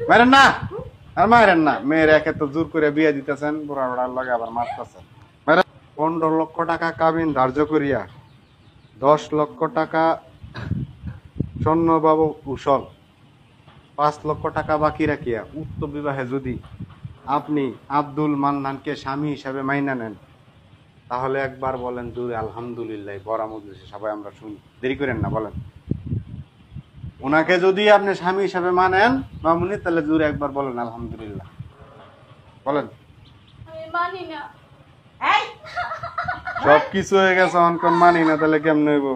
মারেন না, আর মারেন না। মেয়ের একে তো জোর করে বিয়ে দিতেছেন, বুড়া বুড়ার লগে আবার মারতেছেন। 15 লক্ষ টাকা কাবিন ধার্য করিয়া 10 লক্ষ টাকা স্বর্ণবাবু কুশল, 5 লক্ষ টাকা বাকি রাখিয়া উক্ত বিবাহে যদি আপনি আব্দুল মান্নানকে স্বামী হিসাবে মাইনা নেন, তাহলে একবার বলেন জোরে আলহামদুলিল্লাহ। বড় মজলিসে সবাই আমরা শুনি, দেরি করেন না, বলেন। ওনাকে যদি আপনি স্বামী হিসাবে মানেন মামুনি, তাহলে জোরে একবার বলেন আলহামদুলিল্লাহ, বলেন। সব কিছু হয়ে গেছে, অনকন মানি না, তাহলে কেমন হইব?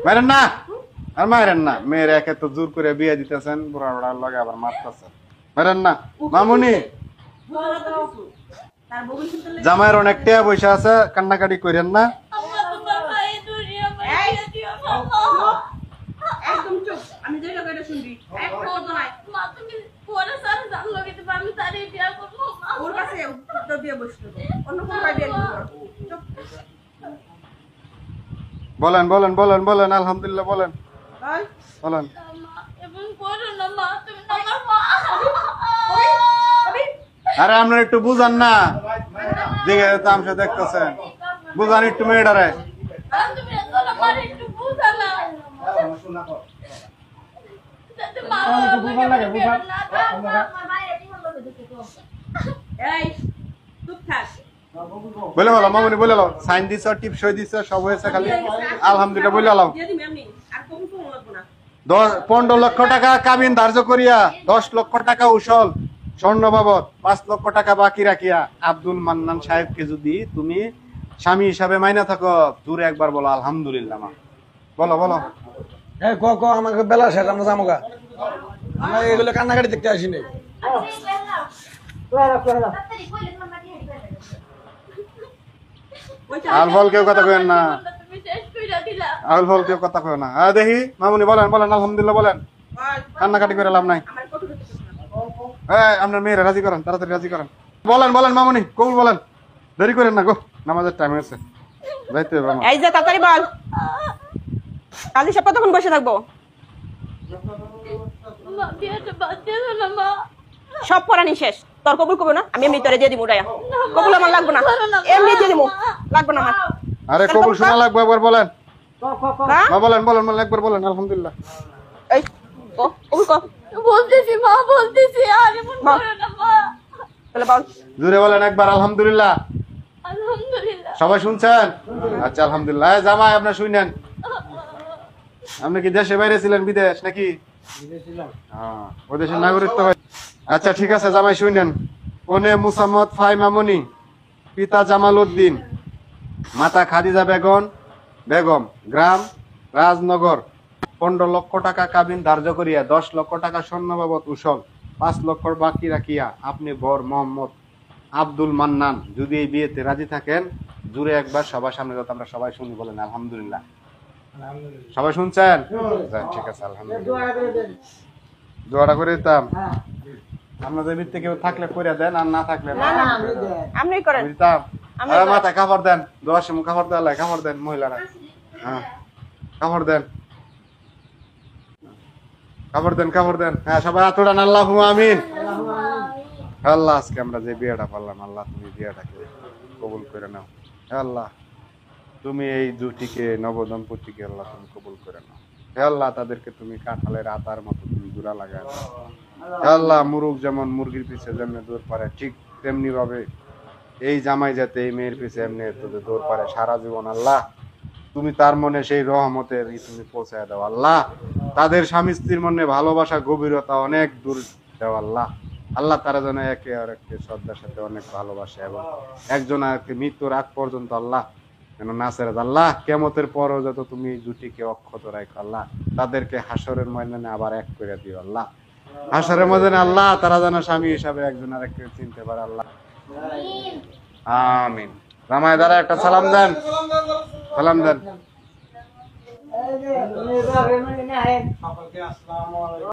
মারেন না, আর মারেন না। মেয়ের একে তো জোর করে বিয়ে দিতেছেন, বুড়া বুড়ার লগে আবার মারতেছেন। মারেন না মামুনি। জামাইয়ের অনেক টাকা পয়সা আছে, কান্নাকাটি করেন না। বলেন বলেন বলেন বলেন আলহামদুলিল্লাহ, বলেন বলেন। আরে আপনার একটু বুঝান না, দিকে তামসা দেখতেছেন, বুঝান একটু মেয়েটারে। বলে বলো মামুনি, বলে লো, সাইন দিছ, টিপ সই দিছ, সব হয়েছে, খালি আলহামদুলিল্লাহ বলে লো। 15 লক্ষ টাকা কাবিন ধার্য করিয়া 10 লক্ষ টাকা উসল স্বর্ণ বাবদ 5 লক্ষ টাকা বাকি রাখিয়া আব্দুল মান্নান সাহেবকে যদি তুমি স্বামী হিসাবে মাইনা থাকো, দূরে একবার বলো আলহামদুলিল্লাহ। মা বলো বলো। আমাকে বেলা শেষ, আমরা যাবো। আমরা এগুলো কান্নাকাটি দেখতে আসিনি। আলফল কেউ কথা কয়েন না, আলফল কেউ কথা কয় না। দেখি মামুনি বলেন বলেন আলহামদুলিল্লাহ বলেন, কান্নাকাটি করে লাভ নাই। আপনার মেয়েরা রাজি করেন, তাড়াতাড়ি রাজি করেন। বলেন বলেন মামুনি, কবুল বলেন, দেরি করেন না গো, নামাজের টাইম হয়েছে, যাইতে হবে। এই যে তাড়াতাড়ি বল, কালি সব কতক্ষণ বসে থাকবো? সব পড়ানি শেষ, তোর কবুল করবো না? আমি এমনি তোরে দিয়ে দিব, উড়াইয়া কবুল আমার লাগবো না, এমনি দিয়ে দিব, লাগবো না আমার। আরে কবুল শোনা লাগবে, একবার বলেন বলেন বলেন বলেন, একবার বলেন আলহামদুলিল্লাহ। এই কবুল কর। বলতেছি মা, বলতেছি, আর এমন করো না মা। তাহলে বল জোরে বলেন একবার আলহামদুলিল্লাহ। আলহামদুলিল্লাহ। সবাই শুনছেন? আচ্ছা আলহামদুলিল্লাহ। জামাই আপনার শুনেন, আপনি কি দেশে বাইরে ছিলেন, বিদেশ নাকি? হ্যাঁ, ওই দেশের নাগরিক তো। আচ্ছা ঠিক আছে, জামাই শুনেন। কনে মুসাম্মদ ফাই মামুনি, পিতা জামাল উদ্দিন, মাতা খাদিজা বেগম, গ্রাম রাজনগর, 15 লক্ষ টাকা কাবিন ধার্য করিয়া 10 লক্ষ টাকা স্বর্ণ বাবদ উসল 5 লক্ষ বাকি রাখিয়া আপনি বর মোহাম্মদ আব্দুল মান্নান যদি এই বিয়েতে রাজি থাকেন, জুড়ে একবার সবার সামনে যত আমরা সবাই শুনি, বলেন আলহামদুলিল্লাহ। সবাই শুনছেন? ঠিক আছে আলহামদুলিল্লাহ। দোয়াটা করে দিতাম, আপনাদের ভিত্তি কেউ থাকলে করে দেন, আর না থাকলে আপনি করেন। দিতাম। মাথায় কাপড় দেন, দোয়ার সময় কাপড় দেওয়া, কাপড় দেন মহিলারা। হ্যাঁ কাপড় দেন, কাপড় দেন, কাপড় দেন। হ্যাঁ সবাই হাত উঠান, আল্লাহুম্মা আমিন। আল্লাহ আজকে আমরা যে বিয়েটা পারলাম, আল্লাহ তুমি বিয়েটাকে কবুল করে নাও। হে আল্লাহ, তুমি এই দুটিকে নবদম্পতিকে আল্লাহ তুমি কবুল করে নাও। হে আল্লাহ, তাদেরকে তুমি কাঁঠালের আতার মতো তুমি জোড়া লাগায় নাও। হে আল্লাহ, মুরগ যেমন মুরগির পিছে যেমনি দৌড় পারে, ঠিক তেমনি ভাবে এই জামাই যাতে এই মেয়ের পিছে এমনি দৌড় পারে সারা জীবন। আল্লাহ তুমি তার মনে সেই রহমতের তুমি পৌঁছায় দাও। আল্লাহ তাদের স্বামী স্ত্রীর মনে ভালোবাসা গভীরতা অনেক দূর দাও। আল্লাহ আল্লাহ তারা যেন একে আরেককে শ্রদ্ধার সাথে অনেক ভালোবাসে, এবং একজন আরেককে মৃত্যুর আগ পর্যন্ত আল্লাহ যেন না ছেড়ে দাও। আল্লাহ কিয়ামতের পরও যত তুমি জুটিকে অক্ষত রাখো, আল্লাহ তাদেরকে হাসরের ময়দানে আবার এক করে দিও। আল্লাহ হাসরের ময়দানে আল্লাহ তারা যেন স্বামী হিসাবে একজন আরেককে চিনতে পারে। আল্লাহ আমিন। জামাই দ্বারা একটা সালাম দেন, সালাম দেন।